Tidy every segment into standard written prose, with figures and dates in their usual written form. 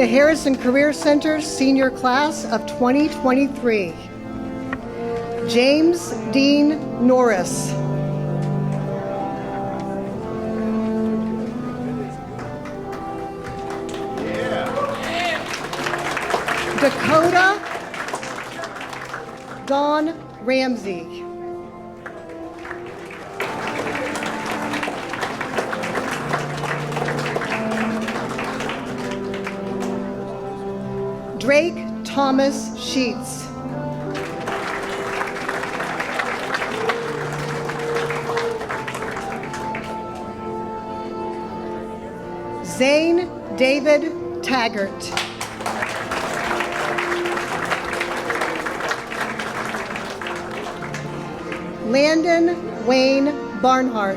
The Harrison Career Center Senior Class of 2023. James Dean Norris. Dakota Dawn Ramsey. Drake Thomas Sheets. Zane David Taggart. Landon Wayne Barnhart.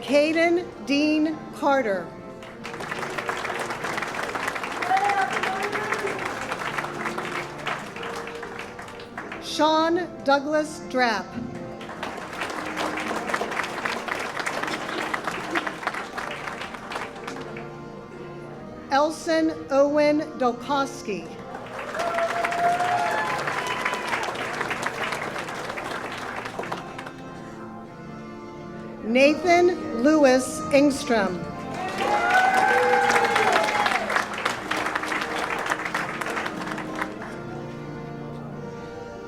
Caden Dean Carter. Sean Douglas Drapp. Elson Owen Dolkowski. Nathan Lewis Engstrom.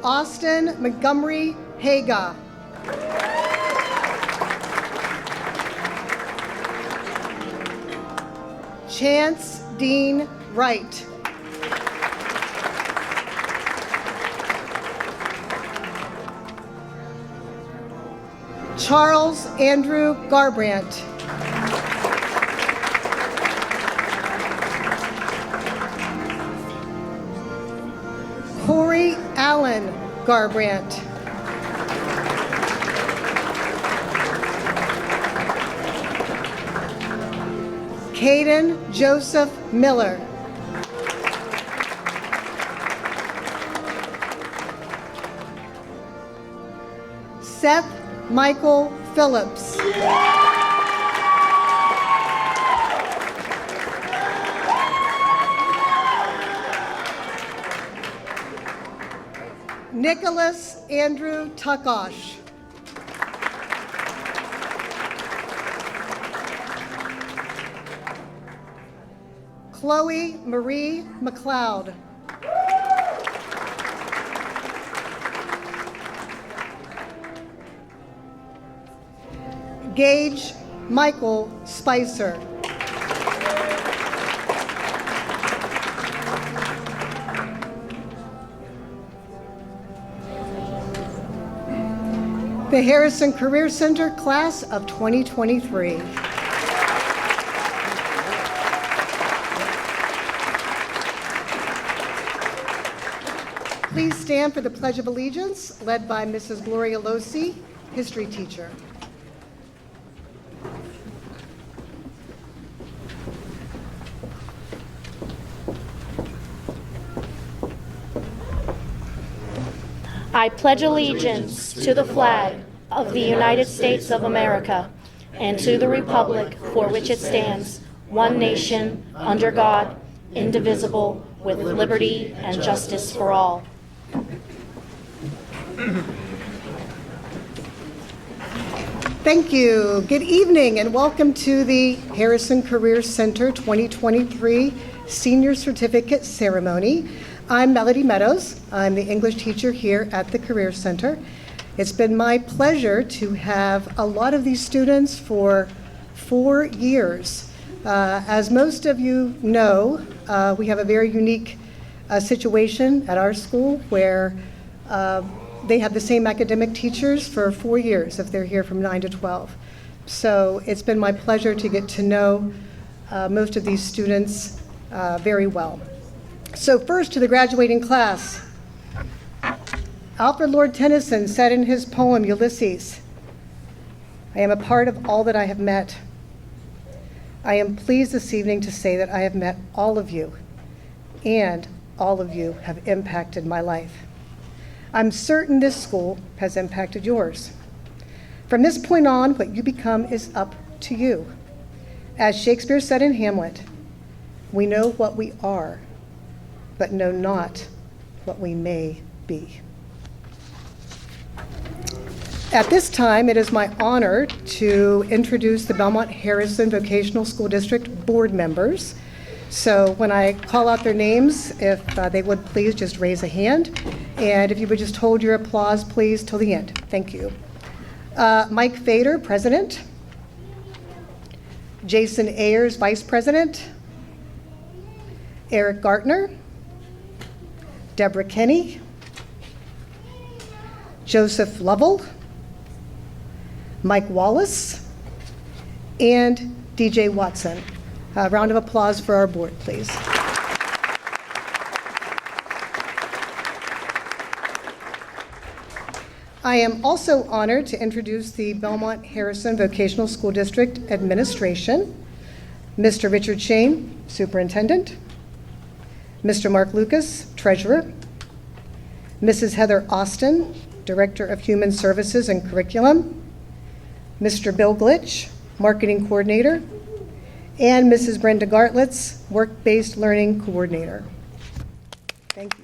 Austin Montgomery Haga. Chance Dean Wright. Charles Andrew Garbrandt. Corey Allen Garbrandt. Caden Joseph Miller. Seth Michael Phillips. Nicholas Andrew Tuckosh. Chloe Marie McLeod. Gage Michael Spicer. The Harrison Career Center Class of 2023. Please stand for the Pledge of Allegiance, led by Mrs. Gloria Losi, history teacher. I pledge allegiance to the flag of the United States of America and to the republic for which it stands, one nation, under God, indivisible, with liberty and justice for all. Thank you. Good evening and welcome to the Harrison Career Center 2023 Senior Certificate Ceremony. I'm Melody Meadows. I'm the English teacher here at the Career Center. It's been my pleasure to have a lot of these students for 4 years. As most of you know, we have a very unique situation at our school where they have the same academic teachers for 4 years if they're here from 9 to 12. So it's been my pleasure to get to know most of these students very well. So first to the graduating class. Alfred Lord Tennyson said in his poem, Ulysses, I am a part of all that I have met. I am pleased this evening to say that I have met all of you, and all of you have impacted my life. I'm certain this school has impacted yours. From this point on, what you become is up to you. As Shakespeare said in Hamlet, we know what we are, but know not what we may be. At this time, it is my honor to introduce the Belmont-Harrison Vocational School District board members. So when I call out their names, if they would please just raise a hand, and if you would just hold your applause, please, till the end. Thank you. Mike Fader, President. Jason Ayers, Vice President. Eric Gartner. Deborah Kenny. Joseph Lovell. Mike Wallace, and DJ Watson. A round of applause for our board, please. I am also honored to introduce the Belmont-Harrison Vocational School District Administration. Mr. Richard Shane, Superintendent. Mr. Mark Lucas, Treasurer. Mrs. Heather Austin, Director of Human Services and Curriculum. Mr. Bill Glitch, Marketing Coordinator, and Mrs. Brenda Gartlitz, Work-Based Learning Coordinator. Thank you.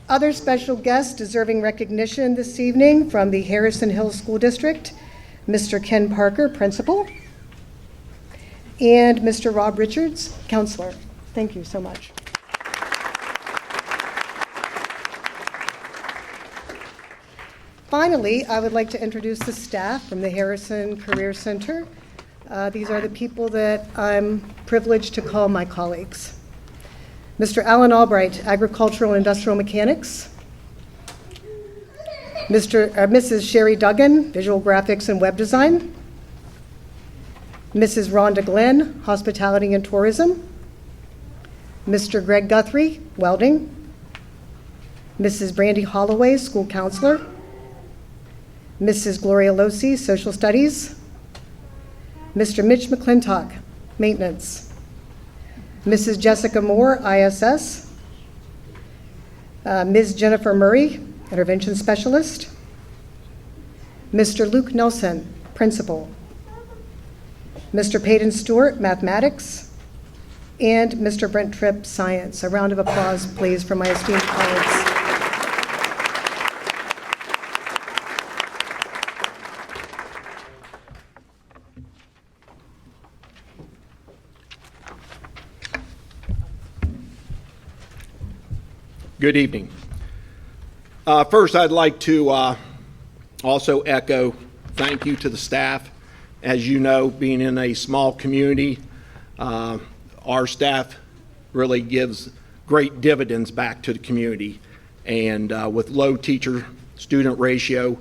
Other special guests deserving recognition this evening from the Harrison Hills School District, Mr. Ken Parker, Principal, and Mr. Rob Richards, Counselor. Thank you so much. Finally, I would like to introduce the staff from the Harrison Career Center. These are the people that I'm privileged to call my colleagues. Mr. Alan Albright, Agricultural and Industrial Mechanics. Mrs. Sherry Duggan, Visual Graphics and Web Design. Mrs. Rhonda Glenn, Hospitality and Tourism. Mr. Greg Guthrie, Welding. Mrs. Brandy Holloway, School Counselor. Mrs. Gloria Losi, Social Studies. Mr. Mitch McClintock, Maintenance. Mrs. Jessica Moore, ISS. Ms. Jennifer Murray, Intervention Specialist. Mr. Luke Nelson, Principal. Mr. Peyton Stewart, Mathematics. And Mr. Brent Tripp, Science. A round of applause, please, for my esteemed colleagues. Good evening. First, I'd like to also echo thank you to the staff. As you know, being in a small community, our staff really gives great dividends back to the community. And with low teacher-student ratio,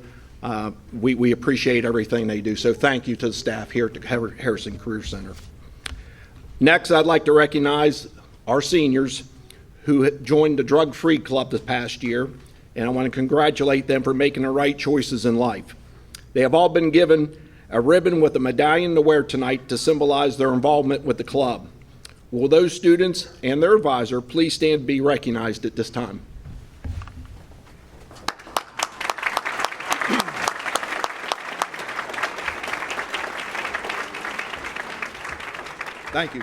we appreciate everything they do. So thank you to the staff here at the Harrison Career Center. Next, I'd like to recognize our seniors who joined the Drug-Free Club this past year, and I want to congratulate them for making the right choices in life. They have all been given a ribbon with a medallion to wear tonight to symbolize their involvement with the club. Will those students and their advisor please stand to be recognized at this time? Thank you.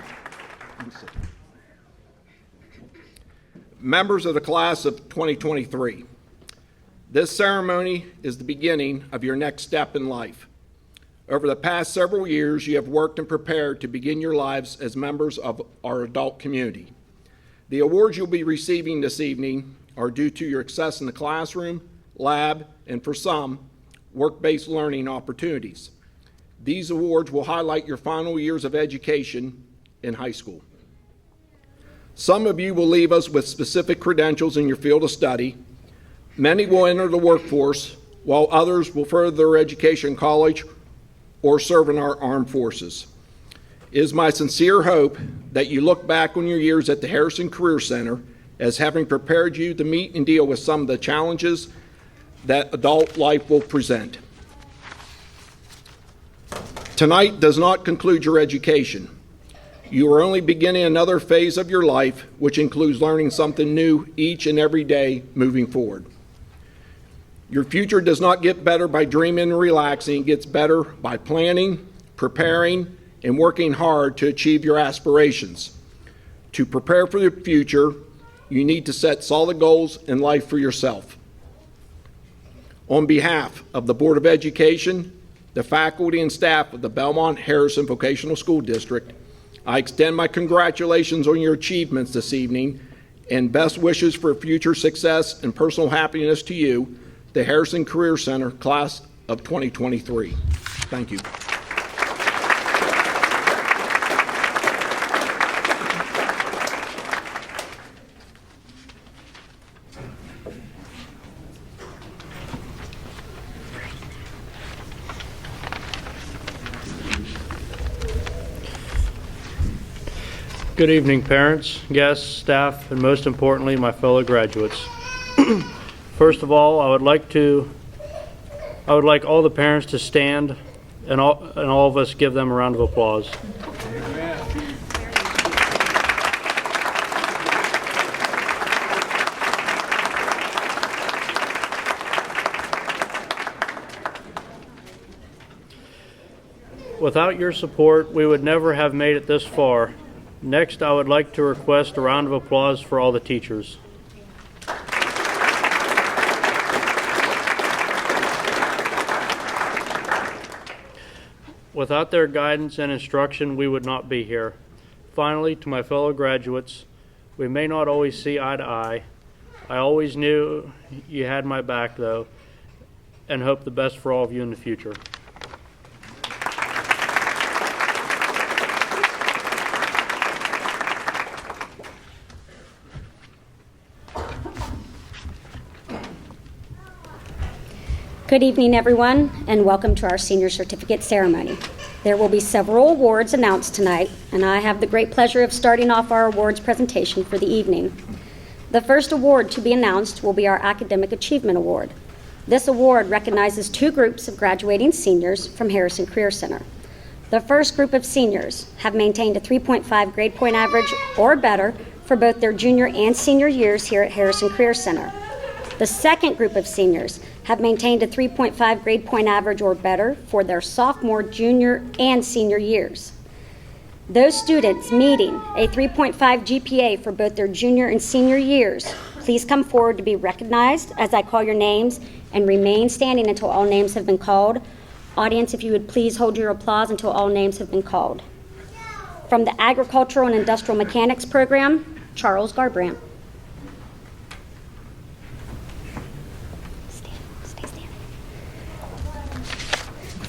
Members of the class of 2023, this ceremony is the beginning of your next step in life. Over the past several years, you have worked and prepared to begin your lives as members of our adult community. The awards you'll be receiving this evening are due to your success in the classroom, lab, and for some, work-based learning opportunities. These awards will highlight your final years of education in high school. Some of you will leave us with specific credentials in your field of study. Many will enter the workforce, while others will further their education in college or serve in our armed forces. It is my sincere hope that you look back on your years at the Harrison Career Center as having prepared you to meet and deal with some of the challenges that adult life will present. Tonight does not conclude your education. You are only beginning another phase of your life, which includes learning something new each and every day moving forward. Your future does not get better by dreaming and relaxing. It gets better by planning, preparing, and working hard to achieve your aspirations. To prepare for the future, you need to set solid goals in life for yourself. On behalf of the Board of Education, the faculty and staff of the Belmont-Harrison Vocational School District, I extend my congratulations on your achievements this evening and best wishes for future success and personal happiness to you, the Harrison Career Center Class of 2023. Thank you. Good evening, parents, guests, staff, and most importantly, my fellow graduates. First of all, I would like all the parents to stand and all of us give them a round of applause. Without your support, we would never have made it this far. Next, I would like to request a round of applause for all the teachers. Without their guidance and instruction, we would not be here. Finally, to my fellow graduates, we may not always see eye to eye. I always knew you had my back, though, and hope the best for all of you in the future. Good evening, everyone, and welcome to our senior certificate ceremony. There will be several awards announced tonight, and I have the great pleasure of starting off our awards presentation for the evening. The first award to be announced will be our Academic Achievement Award. This award recognizes two groups of graduating seniors from Harrison Career Center. The first group of seniors have maintained a 3.5 grade point average or better for both their junior and senior years here at Harrison Career Center. The second group of seniors have maintained a 3.5 grade point average or better for their sophomore, junior, and senior years. Those students meeting a 3.5 GPA for both their junior and senior years, please come forward to be recognized as I call your names and remain standing until all names have been called. Audience, if you would please hold your applause until all names have been called. From the Agricultural and Industrial Mechanics Program, Charles Garbrandt.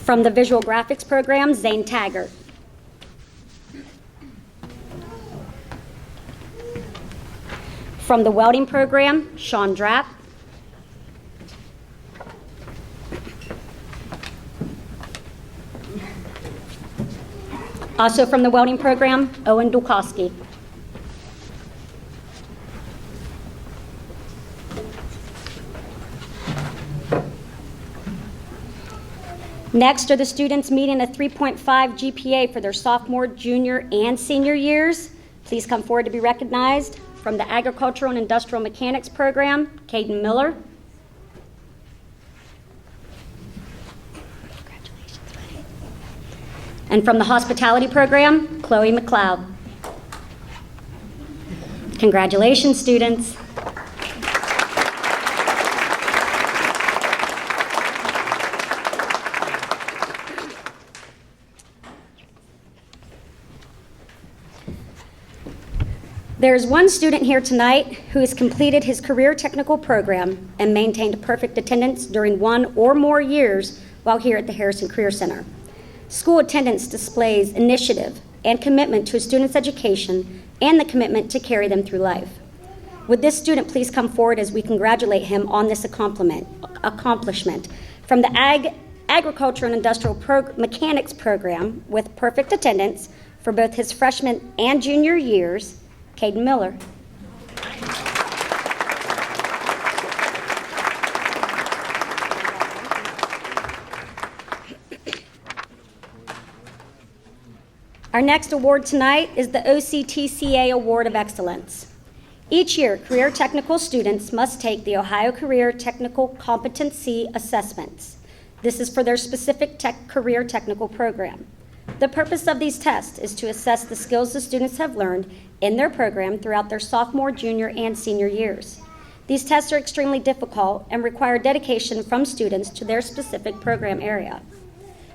From the Visual Graphics Program, Zane Taggart. From the Welding Program, Sean Drapp. Also from the Welding Program, Owen Dulkowski. Next are the students meeting a 3.5 GPA for their sophomore, junior, and senior years. Please come forward to be recognized. From the Agricultural and Industrial Mechanics Program, Caden Miller. Congratulations, buddy. And from the Hospitality Program, Chloe McLeod. Congratulations, students. There is one student here tonight who has completed his career technical program and maintained perfect attendance during 1 or more years while here at the Harrison Career Center. School attendance displays initiative and commitment to a student's education and the commitment to carry them through life. Would this student please come forward as we congratulate him on this accomplishment. From the Agriculture and Industrial Mechanics Program with perfect attendance for both his freshman and junior years, Caden Miller. Our next award tonight is the OCTCA Award of Excellence. Each year, career technical students must take the Ohio Career Technical Competency Assessments. This is for their specific career technical program. The purpose of these tests is to assess the skills the students have learned in their program throughout their sophomore, junior, and senior years. These tests are extremely difficult and require dedication from students to their specific program area.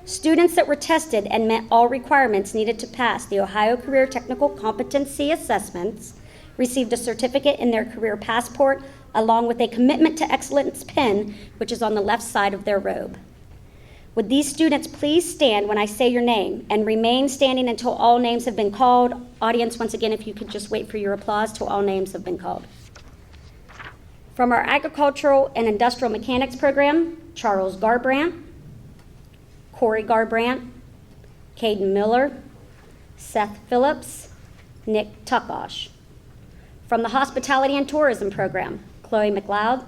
Students that were tested and met all requirements needed to pass the Ohio Career Technical Competency Assessments received a certificate in their career passport along with a Commitment to Excellence pin, which is on the left side of their robe. Would these students please stand when I say your name and remain standing until all names have been called? Audience, once again, if you could just wait for your applause till all names have been called. From our Agricultural and Industrial Mechanics program, Charles Garbrandt, Corey Garbrandt, Caden Miller, Seth Phillips, Nick Tuckosh. From the Hospitality and Tourism program, Chloe McLeod,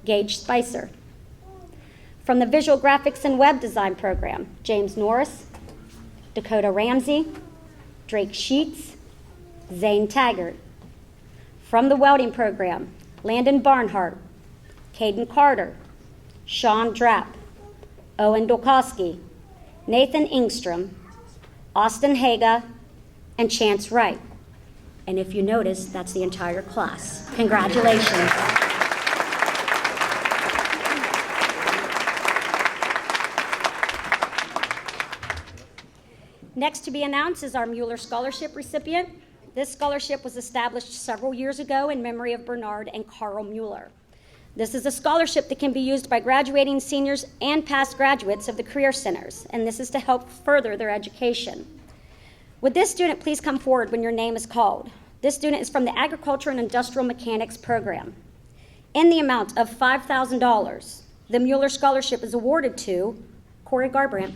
Gage Spicer. From the Visual Graphics and Web Design program, James Norris, Dakota Ramsey, Drake Sheets, Zane Taggart. From the Welding program, Landon Barnhart, Caden Carter, Sean Drapp, Owen Dolkowski, Nathan Ingstrom, Austin Haga, and Chance Wright. And if you notice, that's the entire class. Congratulations. Next to be announced is our Mueller Scholarship recipient. This scholarship was established several years ago in memory of Bernard and Carl Mueller. This is a scholarship that can be used by graduating seniors and past graduates of the Career Centers, and this is to help further their education. Would this student please come forward when your name is called? This student is from the Agriculture and Industrial Mechanics program. In the amount of $5,000, the Mueller Scholarship is awarded to Corey Garbrandt.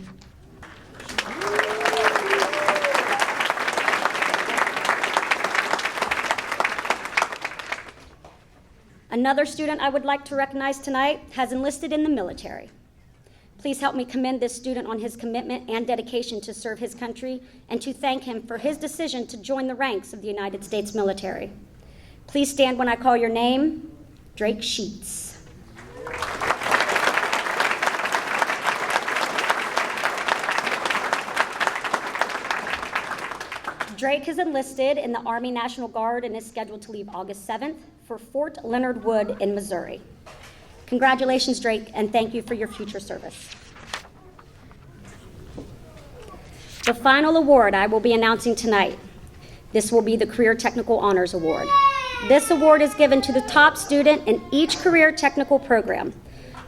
Another student I would like to recognize tonight has enlisted in the military. Please help me commend this student on his commitment and dedication to serve his country and to thank him for his decision to join the ranks of the United States military. Please stand when I call your name. Drake Sheets. Drake is enlisted in the Army National Guard and is scheduled to leave August 7th for Fort Leonard Wood in Missouri. Congratulations, Drake, and thank you for your future service. The final award I will be announcing tonight. This will be the Career Technical Honors Award. This award is given to the top student in each career technical program.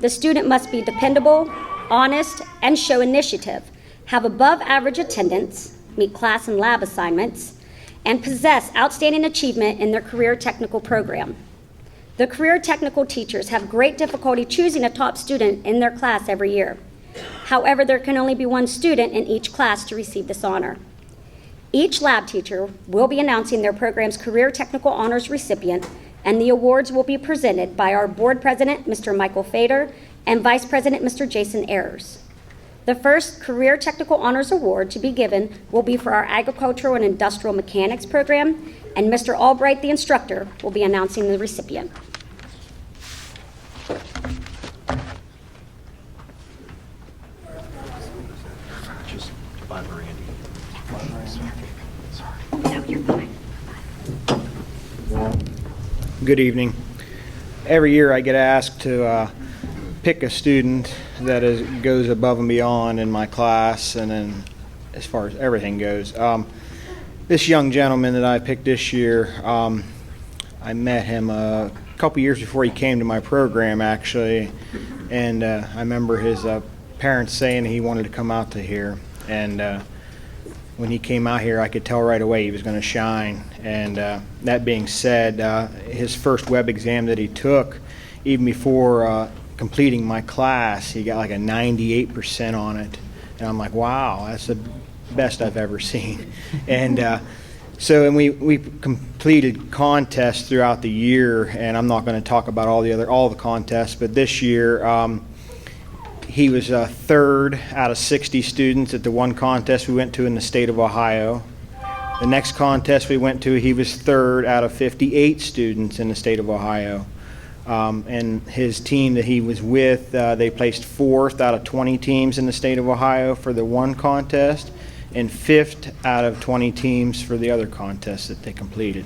The student must be dependable, honest, and show initiative, have above average attendance, meet class and lab assignments, and possess outstanding achievement in their career technical program. The career technical teachers have great difficulty choosing a top student in their class every year. However, there can only be one student in each class to receive this honor. Each lab teacher will be announcing their program's Career Technical Honors recipient, and the awards will be presented by our board president, Mr. Michael Fader, and vice president, Mr. Jason Ayers. The first Career Technical Honors Award to be given will be for our Agricultural and Industrial Mechanics program, and Mr. Albright, the instructor, will be announcing the recipient. Just by Randy. No, you're fine. Good evening. Every year I get asked to pick a student that goes above and beyond in my class, and then as far as everything goes. This young gentleman that I picked this year, I met him a couple years before he came to my program, actually, and I remember his parents saying he wanted to come out to here, and when he came out here, I could tell right away he was going to shine. And that being said, his first web exam that he took, even before completing my class, he got like a 98% on it. And I'm like, wow, that's the best I've ever seen. And and we completed contests throughout the year, and I'm not going to talk about all the contests, but this year He was third out of 60 students at the one contest we went to in the state of Ohio. The next contest we went to, he was third out of 58 students in the state of Ohio. And his team that he was with, they placed fourth out of 20 teams in the state of Ohio for the one contest, and fifth out of 20 teams for the other contests that they completed.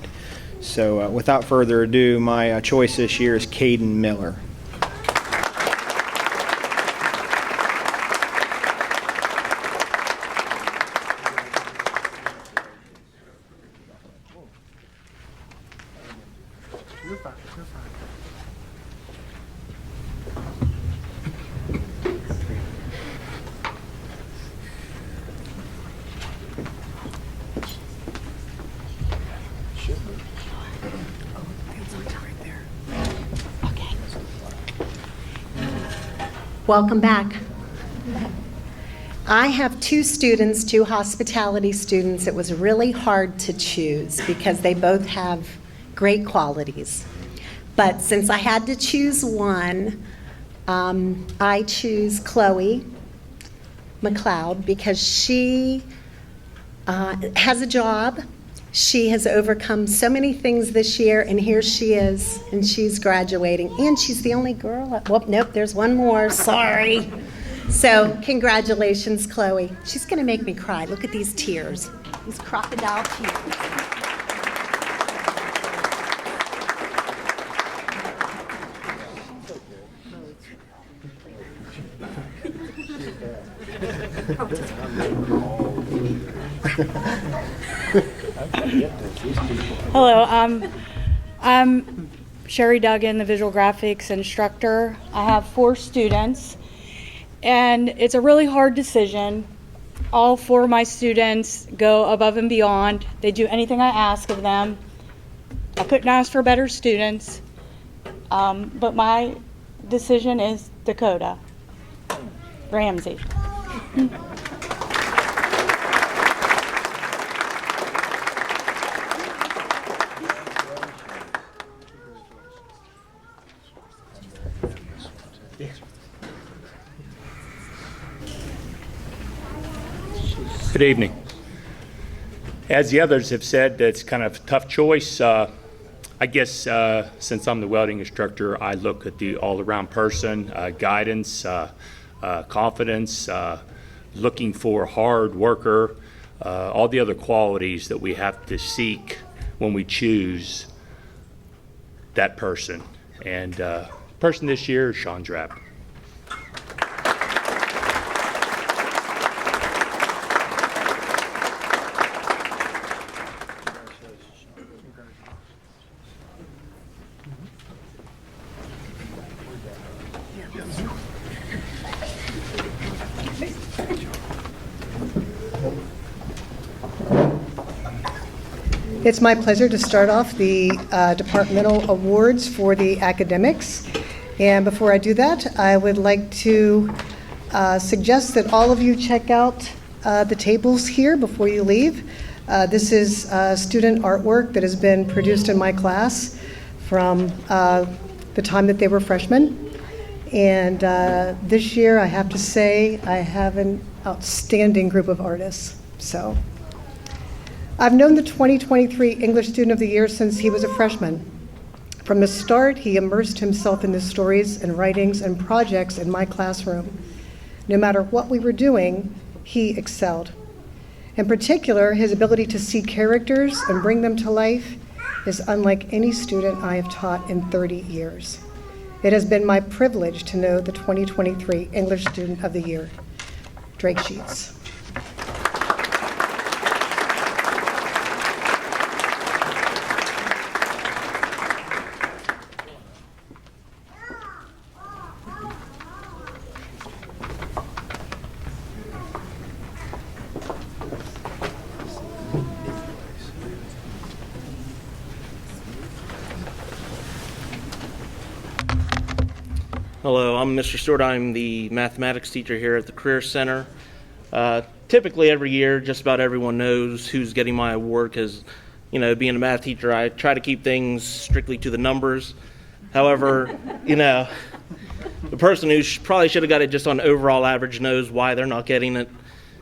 So without further ado, my choice this year is Caden Miller. Welcome back. I have two students, two hospitality students. It was really hard to choose because they both have great qualities. But since I had to choose one, I choose Chloe McLeod because she has a job. She has overcome so many things this year, and here she is, and she's graduating. And she's the only girl. Well, nope, there's one more. Sorry. So congratulations, Chloe. She's going to make me cry. Look at these tears, these crocodile tears. Hello, I'm Sherry Duggan, the visual graphics instructor. I have 4 students, and it's a really hard decision. All 4 of my students go above and beyond. They do anything I ask of them. I couldn't ask for better students, but my decision is Dakota Ramsey. Good evening. As the others have said, it's kind of a tough choice. I guess since I'm the welding instructor, I look at the all-around person, guidance, confidence, looking for a hard worker, all the other qualities that we have to seek when we choose that person. And person this year is Sean Drab. It's my pleasure to start off the departmental awards for the academics. And before I do that, I would like to suggest that all of you check out the tables here before you leave. This is student artwork that has been produced in my class from the time that they were freshmen. And this year, I have to say, I have an outstanding group of artists. So I've known the 2023 English Student of the Year since he was a freshman. From the start, he immersed himself in the stories and writings and projects in my classroom. No matter what we were doing, he excelled. In particular, his ability to see characters and bring them to life is unlike any student I have taught in 30 years. It has been my privilege to know the 2023 English Student of the Year, Drake Sheets. Hello, I'm Mr. Stewart. I'm the mathematics teacher here at the Career Center. Typically every year, just about everyone knows who's getting my award because, you know, being a math teacher, I try to keep things strictly to the numbers. However, you know, the person who probably should have got it just on overall average knows why they're not getting it.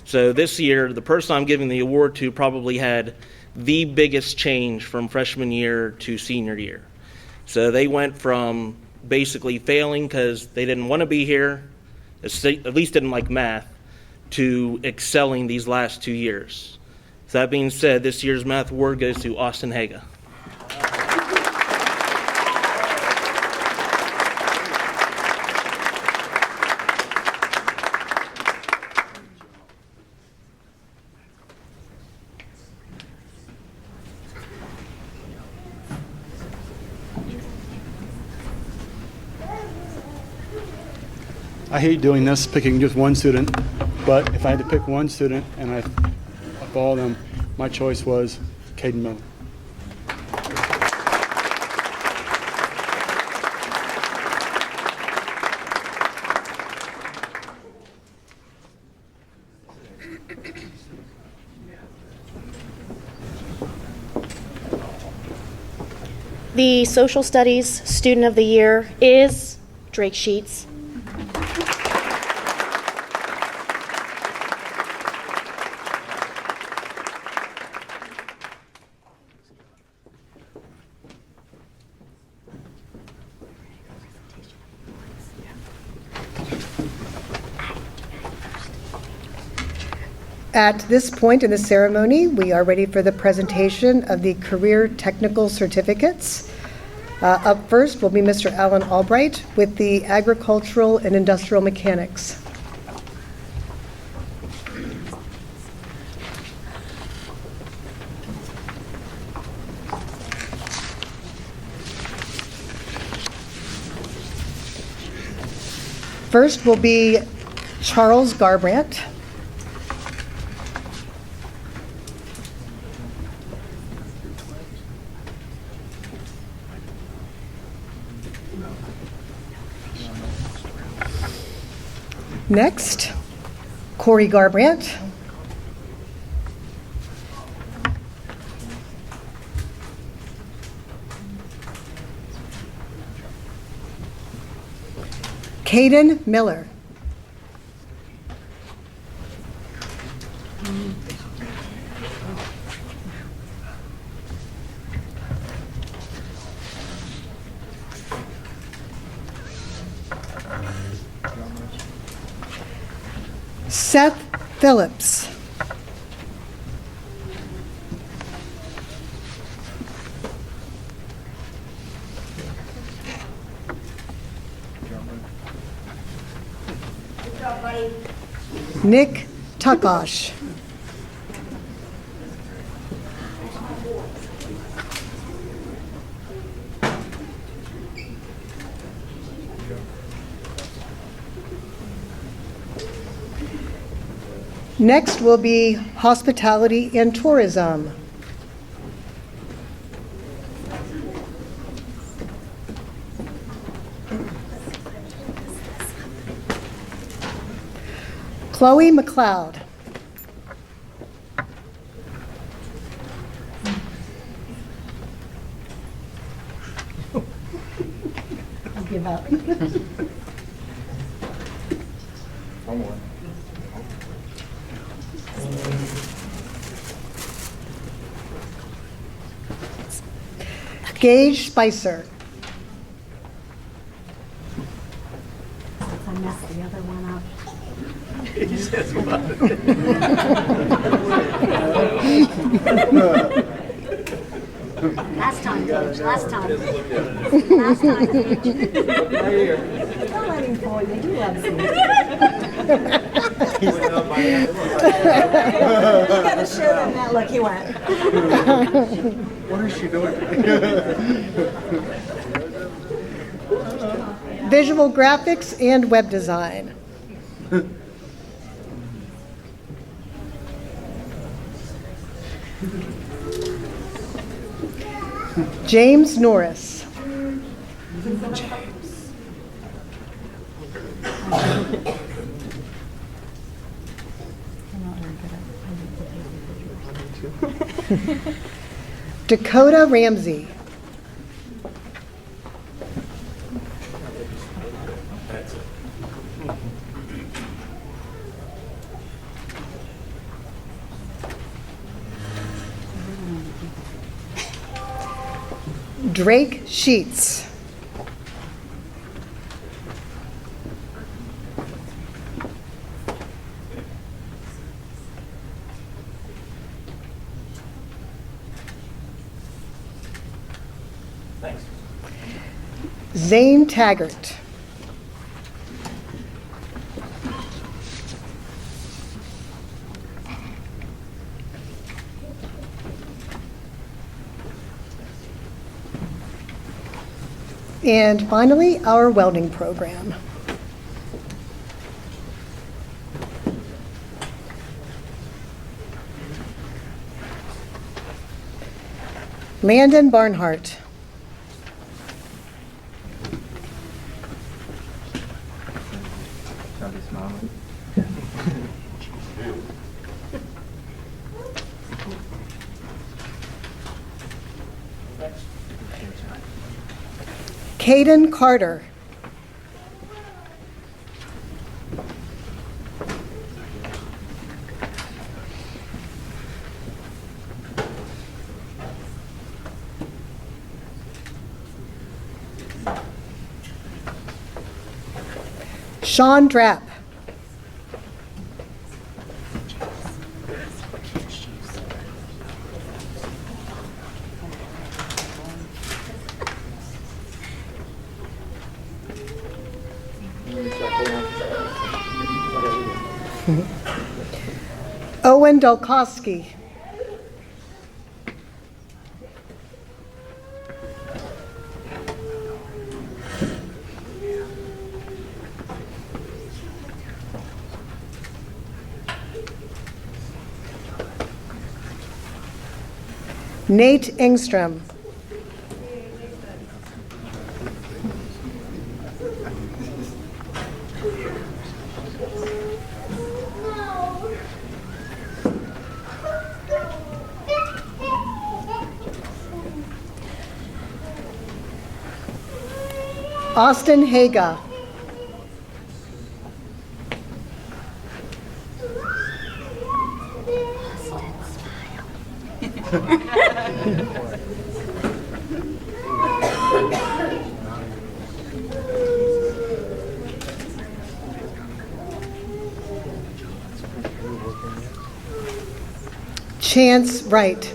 So this year, the person I'm giving the award to probably had the biggest change from freshman year to senior year. So they went from basically failing because they didn't want to be here, at least didn't like math, to excelling these last 2 years. So that being said, this year's math award goes to Austin Haga. I hate doing this, picking just one student, but if I had to pick one student, and of all of them, my choice was Caden Miller. The Social Studies Student of the Year is Drake Sheets. At this point in the ceremony, we are ready for the presentation of the Career Technical Certificates. Up first will be Mr. Alan Albright with the Agricultural and Industrial Mechanics. First will be Charles Garbrandt. Next, Corey Garbrandt. Caden Miller. Seth Phillips. Nick Tukosh. Next will be Hospitality and Tourism. Chloe McLeod. I'll give up. Gage Spicer. I messed the other one up. Last time, Gage, last time. Last time, Gage. Don't let him fool you, he loves you. You gotta show them that look, he went. What is she doing? Visual Graphics and Web Design. James Norris. Dakota Ramsey. That's it. Drake Sheets. Zane Taggart. And finally, our welding program. Landon Barnhart. Caden Carter. Sean Drapp. Owen Dolkowski. Nate Engstrom. Austin Haga. Chance Wright.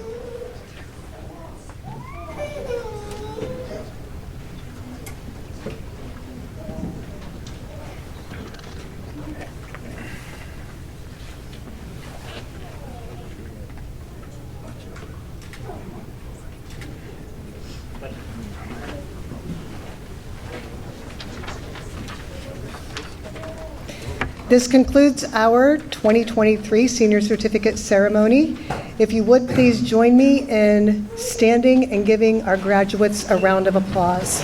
This concludes our 2023 Senior Certificate Ceremony. If you would, please join me in standing and giving our graduates a round of applause.